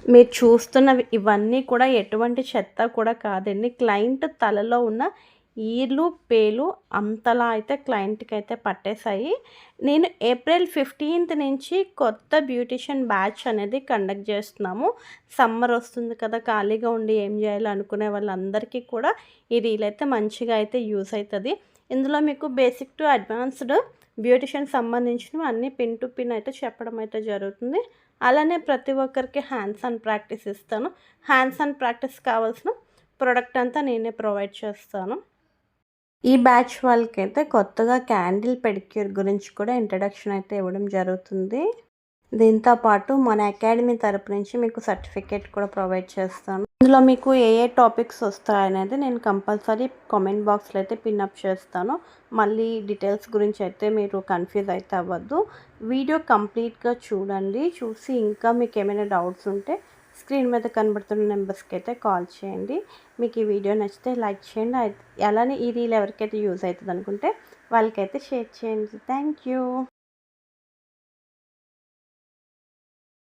మీరు చూస్తున్నవి ఇవన్నీ కూడా ఎటువంటి చెత్త కూడా కాదండి. క్లయింట్ తలలో ఉన్న ఈర్లు, పేలు అంతలా అయితే క్లయింట్‌కైతే పట్టేసాయి. నేను ఏప్రిల్ 15థ్ నుంచి కొత్త బ్యూటీషియన్ బ్యాచ్ అనేది కండక్ట్ చేస్తున్నాము. సమ్మర్ వస్తుంది కదా! ఖాళీగా ఉండి ఏం చేయాలో అనుకునే వాళ్ళందరికీ కూడా ఈ రీల్ అయితే మంచిగా అయితే యూజ్ అయితది. ఇందులో మీకు బేసిక్ టు అడ్వాన్స్‌డ్ బ్యూటీషియన్ సంబంధించినవి అన్నీ పిన్ టు పిన్ అయితే చెప్పడం అయితే జరుగుతుంది. అలానే ప్రతి ఒక్కరికి హ్యాండ్స్ ఆన్ ప్రాక్టీస్ ఇస్తాను. హ్యాండ్స్ ఆన్ ప్రాక్టీస్ కావాల్సిన ప్రొడక్ట్ అంతా నేనే ప్రొవైడ్ చేస్తాను. ఈ బ్యాచ్ వాళ్ళకైతే కొత్తగా క్యాండిల్ పెడిక్యూర్ గురించి కూడా ఇంట్రడక్షన్ అయితే ఇవ్వడం జరుగుతుంది. దీంతో పాటు మన అకాడమీ తరపు నుంచి మీకు సర్టిఫికేట్ కూడా ప్రొవైడ్ చేస్తాను. ఇందులో మీకు ఏ ఏ టాపిక్స్ వస్తాయనేది నేను కంపల్సరీ కామెంట్ బాక్స్లో అయితే పిన్అప్ చేస్తాను. మళ్ళీ డీటెయిల్స్ గురించి అయితే మీరు కన్ఫ్యూజ్ అయితే అవ్వద్దు. వీడియో కంప్లీట్గా చూడండి. చూసి ఇంకా మీకు ఏమైనా డౌట్స్ ఉంటే స్క్రీన్ మీద కనబడుతున్న నెంబర్స్కి అయితే కాల్ చేయండి. మీకు ఈ వీడియో నచ్చితే లైక్ చేయండి. అలానే ఈ రీల్ ఎవరికైతే యూజ్ అవుతుంది అనుకుంటే వాళ్ళకైతే షేర్ చేయండి. Thank you.